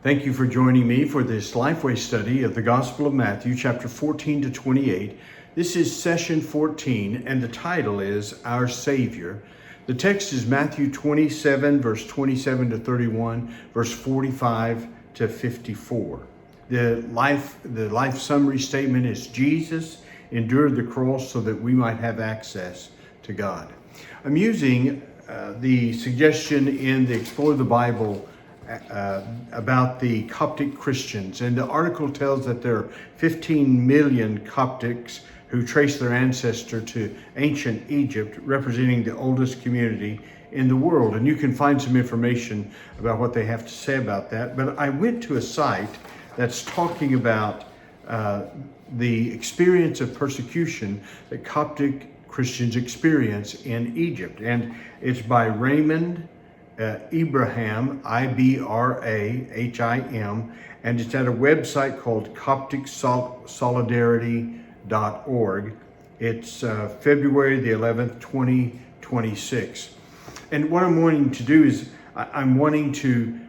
Thank you for joining me for this Lifeway study of the Gospel of Matthew, chapter 14 to 28. This is session 14, and the title is Our Savior. The text is Matthew 27, verse 27 to 31, verse 45 to 54. The life summary statement is Jesus endured the cross so that we might have access to God. I'm using the suggestion in the Explore the Bible about the Coptic Christians, and the article tells that there are 15 million Coptics who trace their ancestor to ancient Egypt, representing the oldest community in the world. And you can find some information about what they have to say about that. But I went to a site that's talking about the experience of persecution that Coptic Christians experience in Egypt. And it's by Raymond Ibrahim, Ibrahim, and it's at a website called CopticSolidarity.org. It's February the 11th, 2026. And what I'm wanting to do is I'm wanting to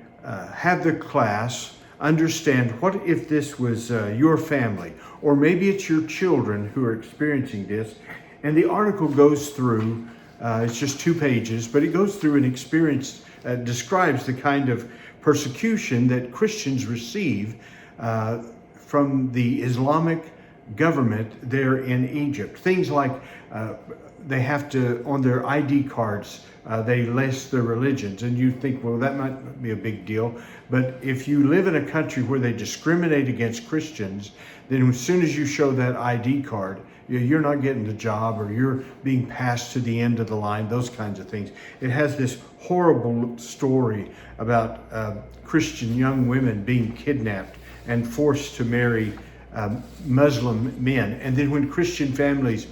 have the class understand what if this was your family, or maybe it's your children who are experiencing this. And the article goes through it's just 2 pages, but it goes through an experience, describes the kind of persecution that Christians receive from the Islamic government there in Egypt. Things like they have to, on their ID cards, they list their religions. And you think, well, that might be a big deal. But if you live in a country where they discriminate against Christians, then as soon as you show that ID card, you're not getting the job, or you're being passed to the end of the line, those kinds of things. It has this horrible story about Christian young women being kidnapped and forced to marry Muslim men. And then when Christian families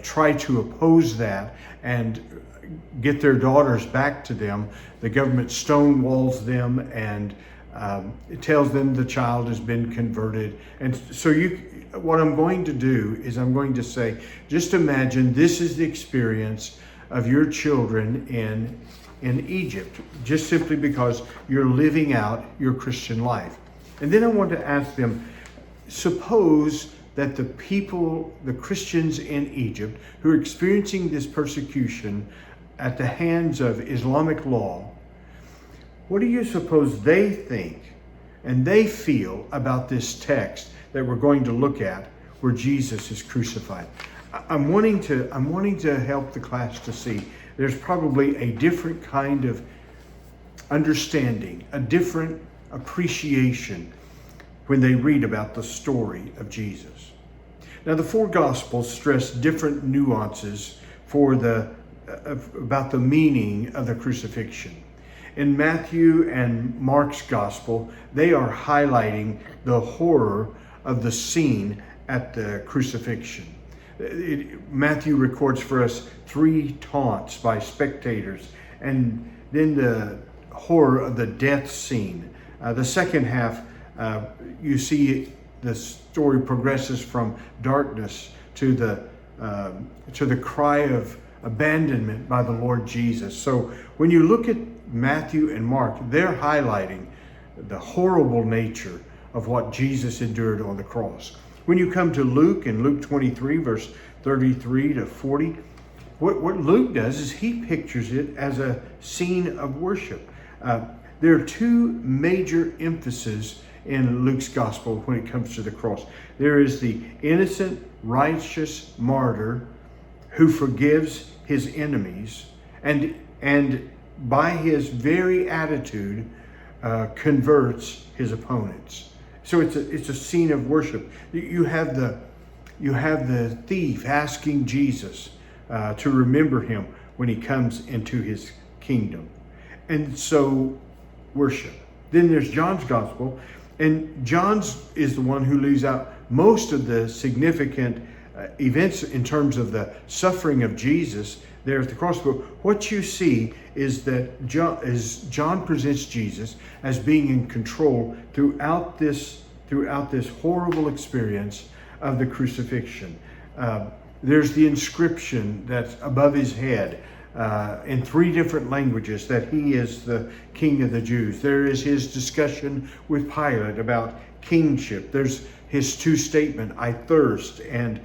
try to oppose that and get their daughters back to them, the government stonewalls them and it tells them the child has been converted. And so what I'm going to do is I'm going to say, just imagine this is the experience of your children in Egypt, just simply because you're living out your Christian life. And then I want to ask them, suppose that the Christians in Egypt who are experiencing this persecution at the hands of Islamic law, what do you suppose they think and they feel about this text that we're going to look at where Jesus is crucified? I'm wanting to help the class to see there's probably a different kind of understanding, a different appreciation when they read about the story of Jesus. Now, the 4 Gospels stress different nuances about the meaning of the crucifixion. In Matthew and Mark's Gospel, they are highlighting the horror of the scene at the crucifixion. Matthew records for us 3 taunts by spectators, and then the horror of the death scene. The second half, you see the story progresses from darkness to the cry of abandonment by the Lord Jesus. So when you look at Matthew and Mark, they're highlighting the horrible nature of what Jesus endured on the cross. When you come to Luke, in Luke 23, verse 33 to 40, what Luke does is he pictures it as a scene of worship. There are 2 major emphases in Luke's gospel when it comes to the cross. There is the innocent, righteous martyr who forgives his enemies and by his very attitude converts his opponents. So it's a scene of worship. You have the thief asking Jesus to remember him when he comes into his kingdom. And so worship. Then there's John's gospel, and John's is the one who leaves out most of the significant events in terms of the suffering of Jesus there at the cross. But what you see is that John presents Jesus as being in control throughout this horrible experience of the crucifixion. There's the inscription that's above his head in 3 different languages that he is the King of the Jews. There is his discussion with Pilate about kingship. There's his 2 statement, I thirst, and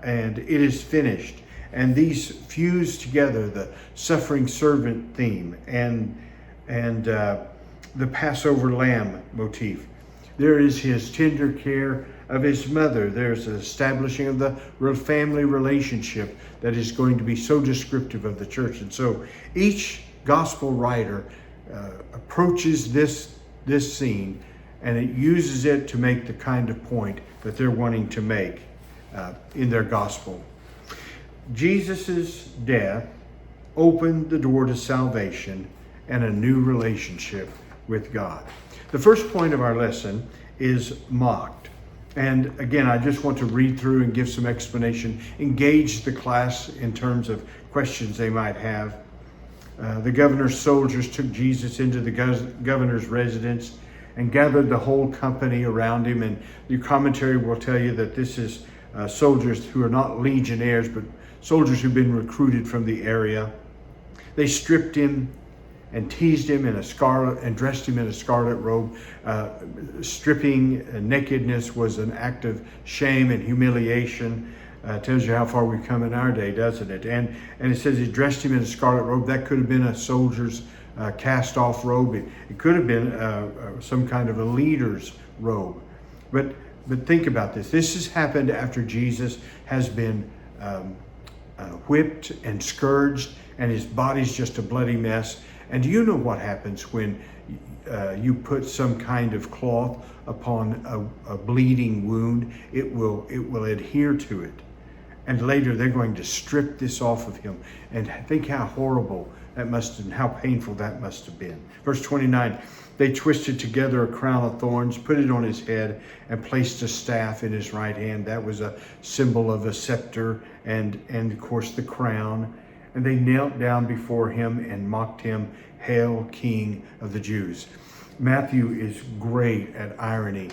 and it is finished. And these fuse together, the suffering servant theme and the Passover lamb motif. There is his tender care of his mother. There's the establishing of the family relationship that is going to be so descriptive of the church. And so each gospel writer approaches this scene, and it uses it to make the kind of point that they're wanting to make in their gospel. Jesus' death opened the door to salvation and a new relationship with God. The first point of our lesson is mocked. And again, I just want to read through and give some explanation, engage the class in terms of questions they might have. The governor's soldiers took Jesus into the governor's residence and gathered the whole company around him. And the commentary will tell you that this is soldiers who are not legionnaires, but soldiers who've been recruited from the area. They stripped him and teased him and dressed him in a scarlet robe. Stripping nakedness was an act of shame and humiliation. Tells you how far we've come in our day, doesn't it? And it says he dressed him in a scarlet robe. That could have been a soldier's cast-off robe. It could have been some kind of a leader's robe. But think about this. This has happened after Jesus has been whipped and scourged, and his body's just a bloody mess. And do you know what happens when you put some kind of cloth upon a bleeding wound? It will adhere to it. And later they're going to strip this off of him. And think how horrible that must and how painful that must have been. Verse 29, they twisted together a crown of thorns, put it on his head, and placed a staff in his right hand. That was a symbol of a scepter and of course the crown. And they knelt down before him and mocked him, "Hail, King of the Jews." Matthew is great at irony.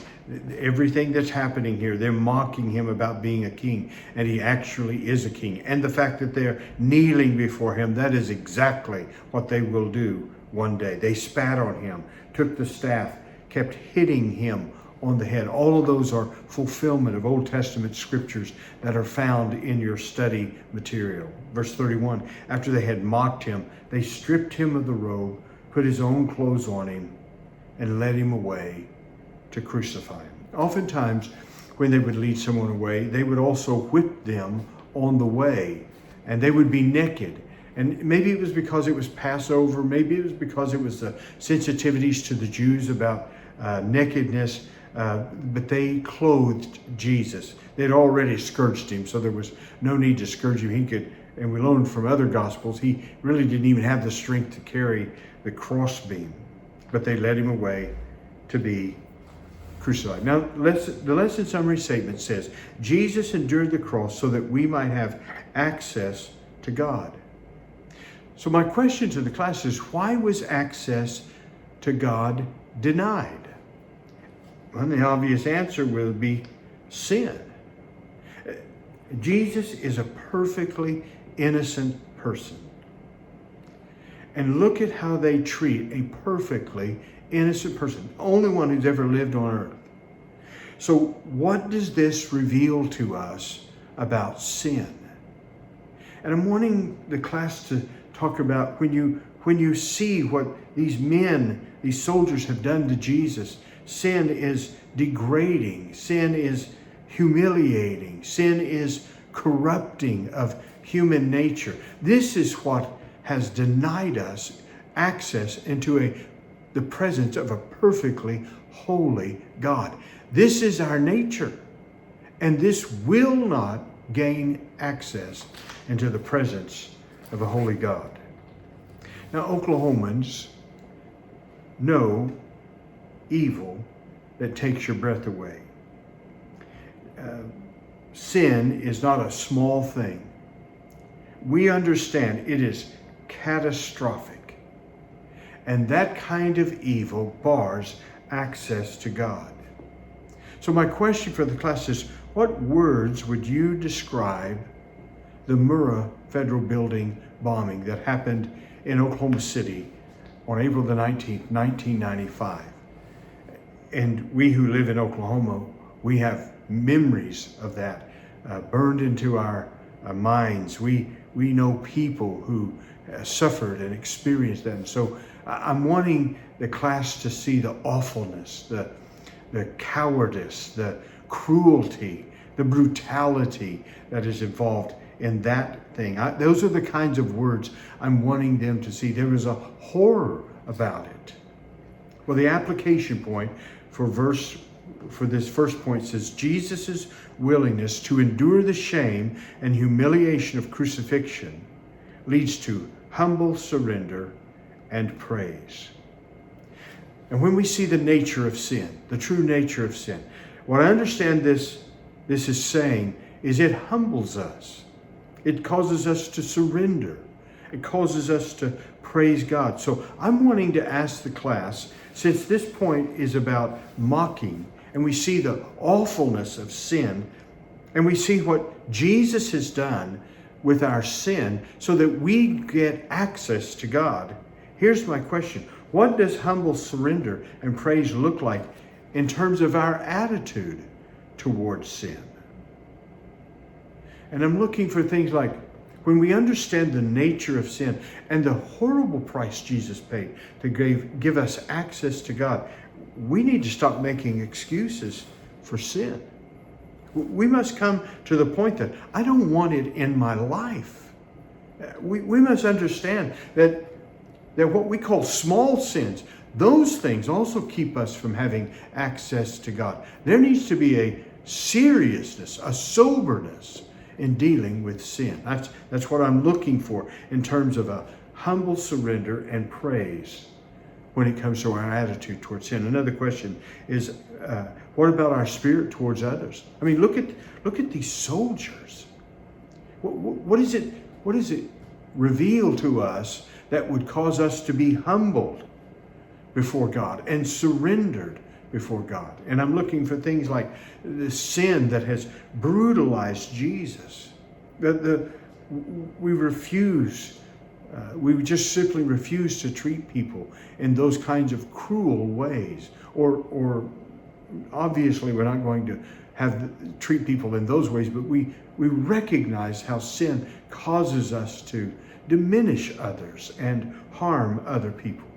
Everything that's happening here, they're mocking him about being a king, and he actually is a king. And the fact that they're kneeling before him, that is exactly what they will do one day. They spat on him, took the staff, kept hitting him on the head. All of those are fulfillment of Old Testament scriptures that are found in your study material. Verse 31, after they had mocked him, they stripped him of the robe, put his own clothes on him, and led him away to crucify him. Oftentimes, when they would lead someone away, they would also whip them on the way, and they would be naked. And maybe it was because it was Passover, maybe it was because it was the sensitivities to the Jews about nakedness, but they clothed Jesus. They'd already scourged him, so there was no need to scourge him. He could, and we learned from other Gospels, he really didn't even have the strength to carry the crossbeam. But they led him away to be crucified. Now, the lesson summary statement says, Jesus endured the cross so that we might have access to God. So my question to the class is, why was access to God denied? Well, the obvious answer will be sin. Jesus is a perfectly innocent person. And look at how they treat a perfectly innocent person, the only one who's ever lived on earth. So what does this reveal to us about sin? And I'm wanting the class to talk about when you see what these men, these soldiers have done to Jesus. Sin is degrading. Sin is humiliating. Sin is corrupting of human nature. This is what has denied us access into the presence of a perfectly holy God. This is our nature, and this will not gain access into the presence of a holy God. Now, Oklahomans know evil that takes your breath away. Sin is not a small thing. We understand it is catastrophic. And that kind of evil bars access to God. So my question for the class is, what words would you describe the Murrah Federal Building bombing that happened in Oklahoma City on April the 19th, 1995. And we who live in Oklahoma, we have memories of that burned into our minds. We know people who suffered and experienced that. And so I'm wanting the class to see the awfulness, the cowardice, the cruelty, the brutality that is involved in that thing. Those are the kinds of words I'm wanting them to see. There is a horror about it. Well, the application point for this first point says, Jesus' willingness to endure the shame and humiliation of crucifixion leads to humble surrender and praise. And when we see the nature of sin, the true nature of sin, what I understand this is saying is it humbles us. It causes us to surrender. It causes us to praise God. So I'm wanting to ask the class, since this point is about mocking, and we see the awfulness of sin, and we see what Jesus has done with our sin so that we get access to God. Here's my question. What does humble surrender and praise look like in terms of our attitude towards sin? And I'm looking for things like when we understand the nature of sin and the horrible price Jesus paid to give us access to God, we need to stop making excuses for sin. We must come to the point that I don't want it in my life. We must understand that what we call small sins, those things also keep us from having access to God. There needs to be a seriousness, a soberness in dealing with sin. That's what I'm looking for in terms of a humble surrender and praise when it comes to our attitude towards sin. Another question is, what about our spirit towards others? I mean, look at these soldiers. What is it reveal to us that would cause us to be humbled before God and surrendered before God? And I'm looking for things like the sin that has brutalized Jesus. We just simply refuse to treat people in those kinds of cruel ways. Or obviously we're not going to treat people in those ways, but we recognize how sin causes us to diminish others and harm other people.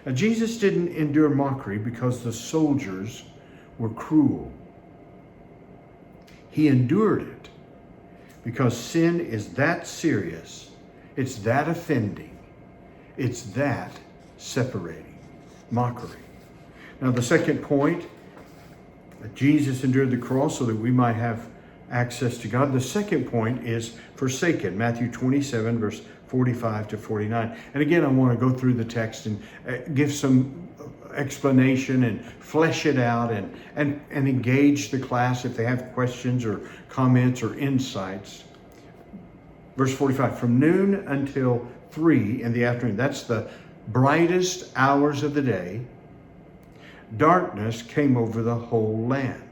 Now, Jesus didn't endure mockery because the soldiers were cruel. He endured it because sin is that serious, it's that offending, it's that separating. Mockery. Now, the second point, that Jesus endured the cross so that we might have access to God. The second point is forsaken. Matthew 27, verse 45 to 49. And again, I want to go through the text and give some explanation and flesh it out and engage the class if they have questions or comments or insights. Verse 45, from noon until 3 in the afternoon, that's the brightest hours of the day, darkness came over the whole land.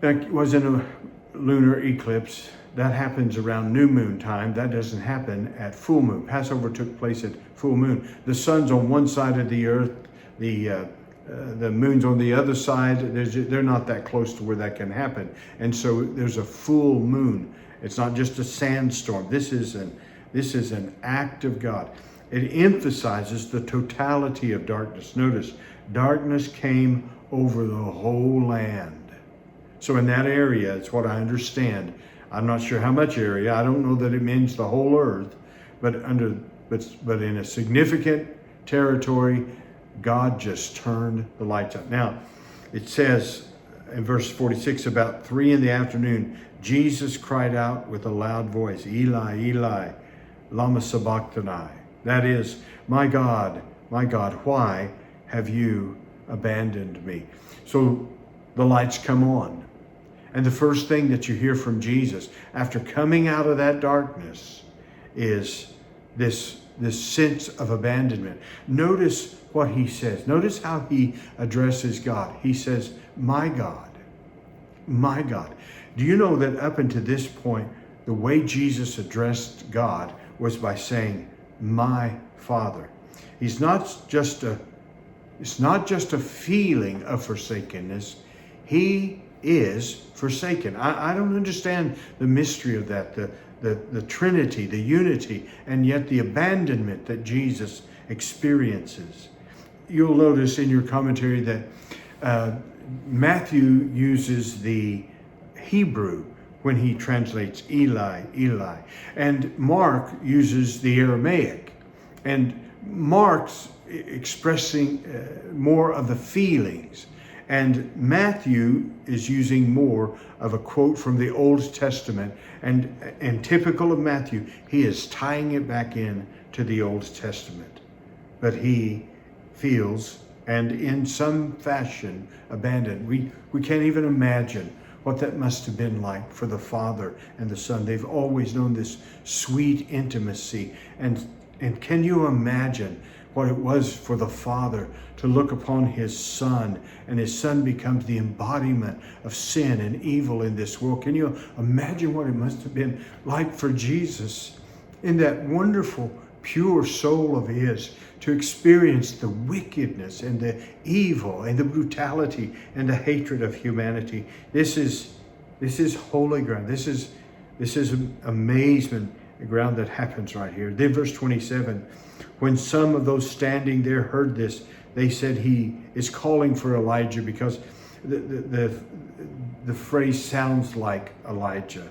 That was in a lunar eclipse. That happens around new moon time. That doesn't happen at full moon. Passover took place at full moon. The sun's on one side of the earth. The moon's on the other side. They're not that close to where that can happen. And so there's a full moon. It's not just a sandstorm. This is an act of God. It emphasizes the totality of darkness. Notice, darkness came over the whole land. So in that area, it's what I understand. I'm not sure how much area. I don't know that it means the whole earth, but in a significant territory, God just turned the lights out. Now, it says in verse 46, about 3 in the afternoon, Jesus cried out with a loud voice, Eli, Eli, lama sabachthani. That is, my God, why have you abandoned me? So the lights come on. And the first thing that you hear from Jesus after coming out of that darkness is this sense of abandonment. Notice what he says. Notice how he addresses God. He says, my God, my God. Do you know that up until this point, the way Jesus addressed God was by saying, my Father. It's not just a feeling of forsakenness. He is forsaken. I don't understand the mystery of that, the Trinity, the unity, and yet the abandonment that Jesus experiences. You'll notice in your commentary that Matthew uses the Hebrew when he translates Eli, Eli. And Mark uses the Aramaic. And Mark's expressing more of the feelings. And Matthew is using more of a quote from the Old Testament. And typical of Matthew, he is tying it back in to the Old Testament. But he feels, and in some fashion, abandoned. We can't even imagine what that must have been like for the Father and the Son. They've always known this sweet intimacy. And can you imagine what it was for the Father to look upon his Son, and his Son becomes the embodiment of sin and evil in this world? Can you imagine what it must have been like for Jesus in that wonderful, pure soul of his to experience the wickedness and the evil and the brutality and the hatred of humanity? This is holy ground. This is amazement ground that happens right here. Then verse 27, when some of those standing there heard this, they said he is calling for Elijah, because the phrase sounds like Elijah.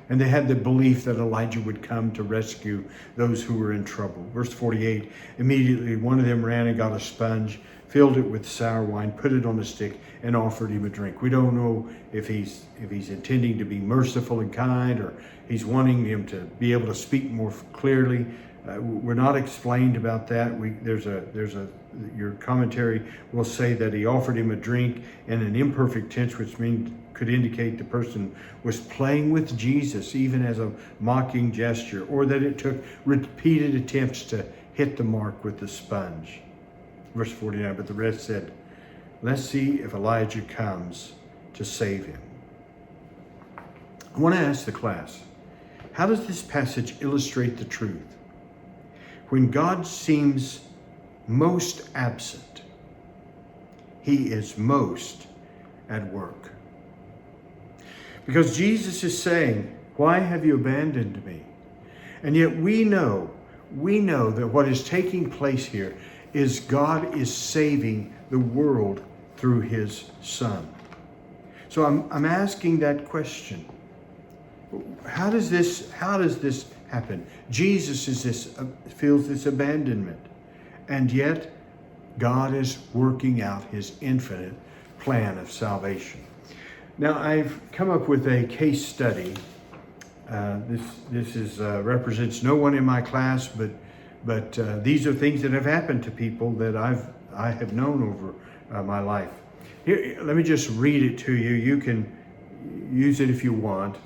And they had the belief that Elijah would come to rescue those who were in trouble. Verse 48, immediately one of them ran and got a sponge, filled it with sour wine, put it on a stick, and offered him a drink. We don't know if he's intending to be merciful and kind, or he's wanting him to be able to speak more clearly. We're not explained about that. Your commentary will say that he offered him a drink in an imperfect tense, which could indicate the person was playing with Jesus, even as a mocking gesture, or that it took repeated attempts to hit the mark with the sponge. Verse 49, but the rest said, let's see if Elijah comes to save him. I want to ask the class, how does this passage illustrate the truth? When God seems most absent, he is most at work. Because Jesus is saying, why have you abandoned me? And yet we know that what is taking place here is God is saving the world through his Son. So I'm asking that question. How does this happen? Jesus feels this abandonment, and yet God is working out his infinite plan of salvation. Now, I've come up with a case study. This represents no one in my class, but these are things that have happened to people that I have known over my life. Here, let me just read it to you. You can use it if you want.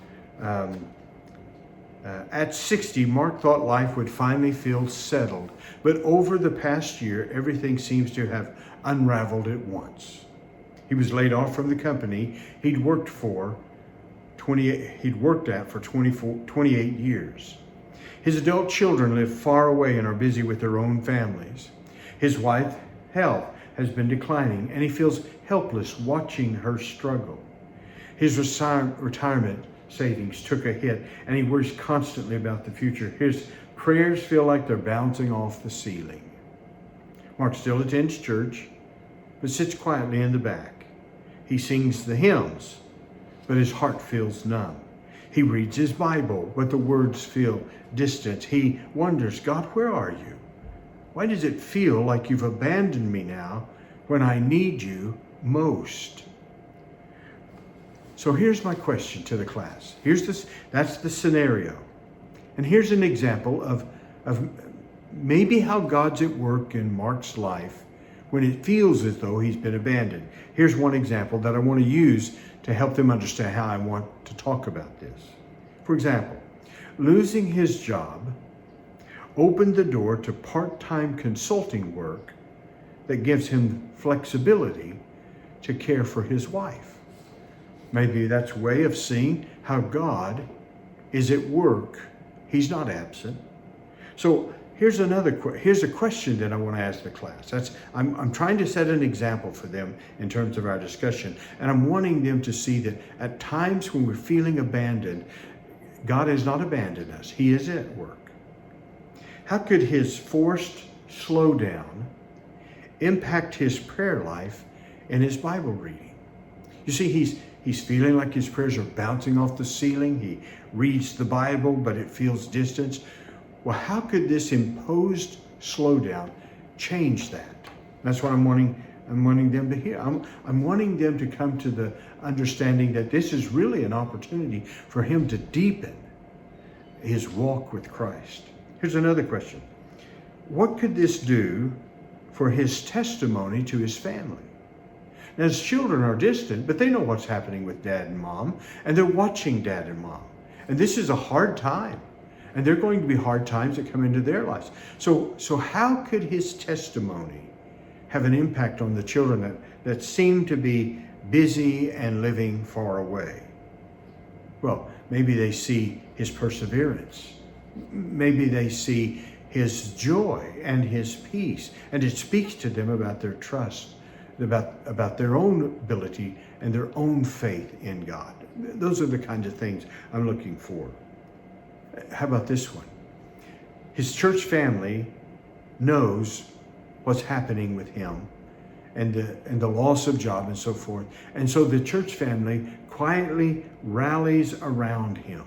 At 60, Mark thought life would finally feel settled, but over the past year, everything seems to have unraveled at once. He was laid off from the company he'd worked at for 28 years. His adult children live far away and are busy with their own families. His wife's health has been declining, and he feels helpless watching her struggle. His retirement savings took a hit, and he worries constantly about the future. His prayers feel like they're bouncing off the ceiling. Mark still attends church, but sits quietly in the back. He sings the hymns, but his heart feels numb. He reads his Bible, but the words feel distant. He wonders, God, where are you? Why does it feel like you've abandoned me now when I need you most? So here's my question to the class. That's the scenario. And here's an example of maybe how God's at work in Mark's life when it feels as though he's been abandoned. Here's one example that I want to use to help them understand how I want to talk about this. For example, losing his job opened the door to part-time consulting work that gives him flexibility to care for his wife. Maybe that's a way of seeing how God is at work. He's not absent. So here's a question that I want to ask the class. I'm trying to set an example for them in terms of our discussion, and I'm wanting them to see that at times when we're feeling abandoned, God has not abandoned us. He is at work. How could his forced slowdown impact his prayer life and his Bible reading? You see, he's feeling like his prayers are bouncing off the ceiling. He reads the Bible, but it feels distant. Well, how could this imposed slowdown change that? That's what I'm wanting them to hear. I'm wanting them to come to the understanding that this is really an opportunity for him to deepen his walk with Christ. Here's another question. What could this do for his testimony to his family? Now, his children are distant, but they know what's happening with dad and mom, and they're watching dad and mom. And this is a hard time. And there are going to be hard times that come into their lives. So how could his testimony have an impact on the children that seem to be busy and living far away? Well, maybe they see his perseverance. Maybe they see his joy and his peace. And it speaks to them about their trust, about their own ability and their own faith in God. Those are the kinds of things I'm looking for. How about this one? His church family knows what's happening with him and the loss of job and so forth. And so the church family quietly rallies around him.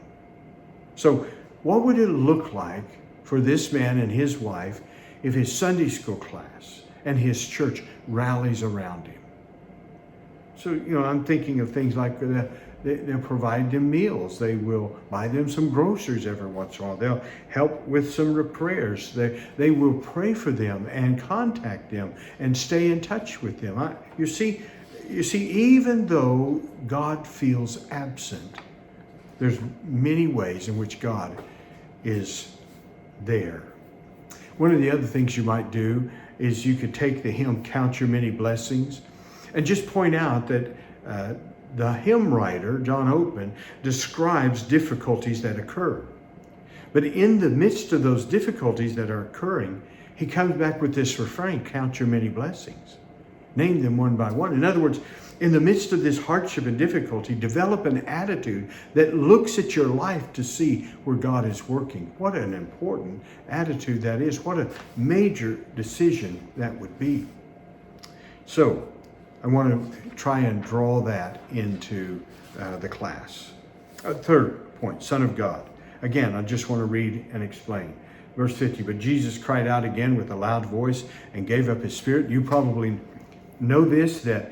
So what would it look like for this man and his wife if his Sunday school class and his church rallies around him? So, I'm thinking of things like they'll provide them meals. They will buy them some groceries every once in a while. They'll help with some prayers. They will pray for them and contact them and stay in touch with them. You see, even though God feels absent, there's many ways in which God is there. One of the other things you might do is you could take the hymn, Count Your Many Blessings, and just point out that the hymn writer, John Oatman, describes difficulties that occur. But in the midst of those difficulties that are occurring, he comes back with this refrain, count your many blessings. Name them one by one. In other words, in the midst of this hardship and difficulty, develop an attitude that looks at your life to see where God is working. What an important attitude that is. What a major decision that would be. So, I want to try and draw that into the class. Third point, Son of God. Again, I just want to read and explain. Verse 50, but Jesus cried out again with a loud voice and gave up his spirit. You probably know this, that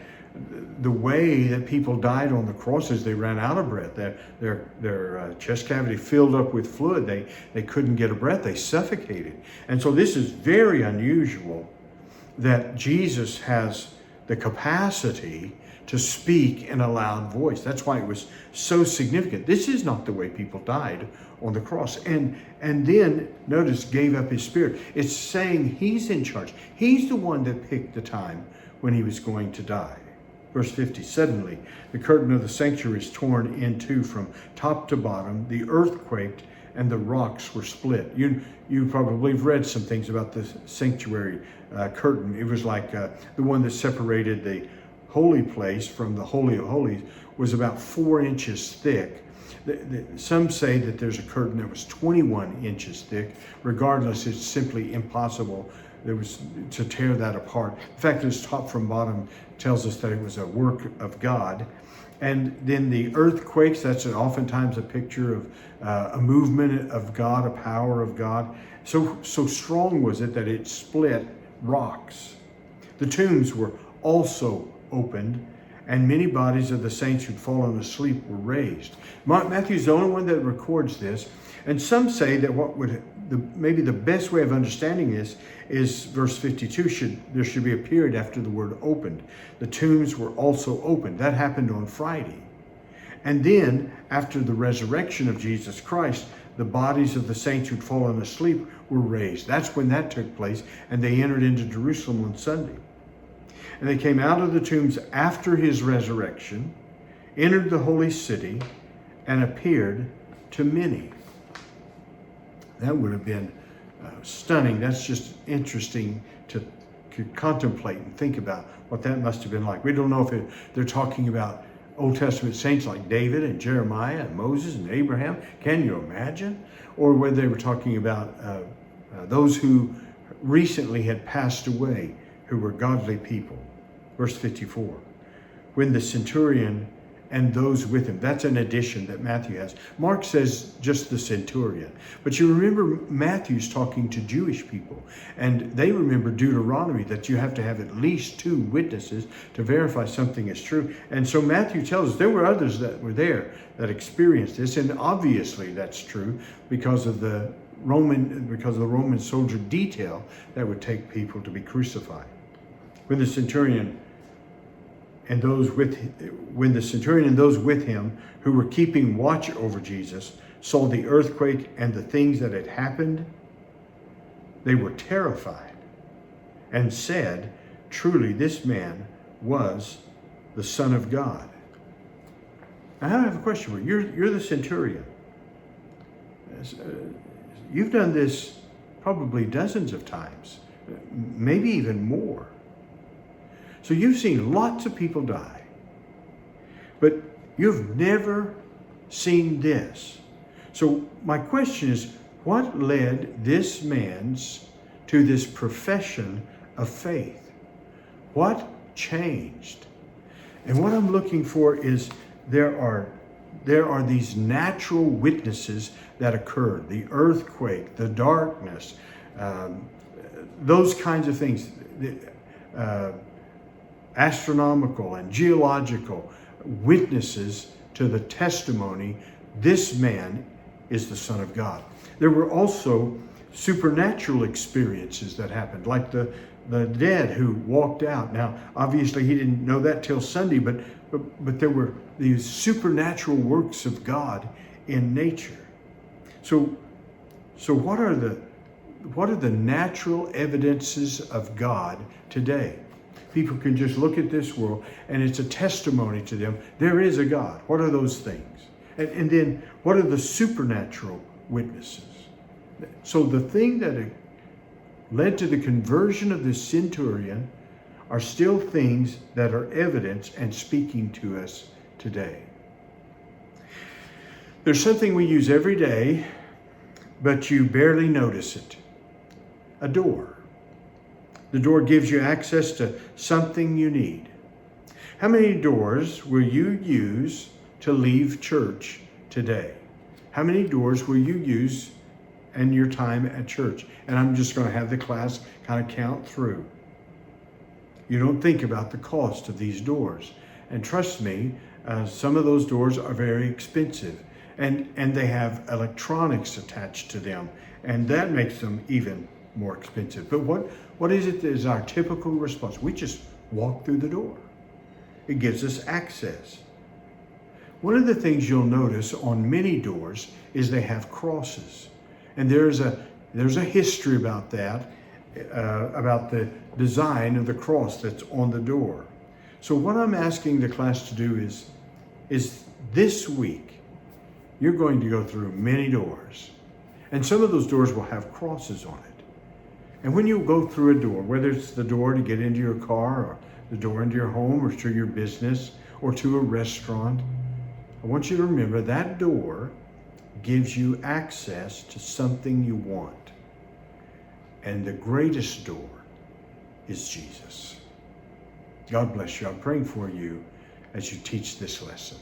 the way that people died on the crosses, they ran out of breath. Their chest cavity filled up with fluid. They couldn't get a breath. They suffocated. And so this is very unusual that Jesus has the capacity to speak in a loud voice. That's why it was so significant. This is not the way people died on the cross. And then, notice, gave up his spirit. It's saying he's in charge. He's the one that picked the time when he was going to die. Verse 50, suddenly the curtain of the sanctuary is torn in two from top to bottom. The earth quaked and the rocks were split. You probably have read some things about the sanctuary curtain. It was like the one that separated the holy place from the Holy of Holies was about 4 inches thick. Some say that there's a curtain that was 21 inches thick. Regardless, it's simply impossible to tear that apart. In fact, its top from bottom tells us that it was a work of God. And then the earthquakes, that's oftentimes a picture of a movement of God, a power of God. So strong was it that it split rocks. The tombs were also opened, and many bodies of the saints who'd fallen asleep were raised. Matthew's the only one that records this, and some say that maybe the best way of understanding this is verse 52. There should be a period after the word opened. The tombs were also opened. That happened on Friday. And then, after the resurrection of Jesus Christ, the bodies of the saints who'd fallen asleep were raised. That's when that took place, and they entered into Jerusalem on Sunday. And they came out of the tombs after his resurrection entered the holy city and appeared to many. That would have been stunning. That's just interesting to contemplate and think about what that must have been like. We don't know if they're talking about Old Testament saints like David and Jeremiah and Moses and Abraham. Can you imagine? Or whether they were talking about those who recently had passed away, who were godly people. Verse 54. When the centurion and those with him. That's an addition that Matthew has. Mark says just the centurion. But you remember Matthew's talking to Jewish people, and they remember Deuteronomy, that you have to have at least 2 witnesses to verify something is true. And so Matthew tells us there were others that were there that experienced this, and obviously that's true because of the Roman soldier detail that would take people to be crucified. When the centurion and those with him who were keeping watch over Jesus saw the earthquake and the things that had happened, they were terrified and said, "Truly, this man was the Son of God." Now, I have a question for you. You're the centurion. You've done this probably dozens of times, maybe even more. So you've seen lots of people die, but you've never seen this. So my question is, what led this man to this profession of faith? What changed? And what I'm looking for is there are these natural witnesses that occurred: the earthquake, the darkness, those kinds of things. Astronomical and geological witnesses to the testimony, this man is the Son of God. There were also supernatural experiences that happened, like the dead who walked out. Now, obviously he didn't know that till Sunday, but there were these supernatural works of God in nature. So what are the natural evidences of God today? People can just look at this world and it's a testimony to them. There is a God. What are those things? And then what are the supernatural witnesses? So the thing that led to the conversion of the centurion are still things that are evidence and speaking to us today. There's something we use every day, but you barely notice it. A door. The door gives you access to something you need. How many doors will you use to leave church today? How many doors will you use in your time at church? And I'm just going to have the class kind of count through. You don't think about the cost of these doors. And trust me, some of those doors are very expensive. And they have electronics attached to them. And that makes them even more expensive. But what is it that is our typical response? We just walk through the door. It gives us access. One of the things you'll notice on many doors is they have crosses. And there's a history about that, about the design of the cross that's on the door. So what I'm asking the class to do is this week, you're going to go through many doors. And some of those doors will have crosses on it. And when you go through a door, whether it's the door to get into your car or the door into your home or to your business or to a restaurant, I want you to remember that door gives you access to something you want. And the greatest door is Jesus. God bless you. I'm praying for you as you teach this lesson.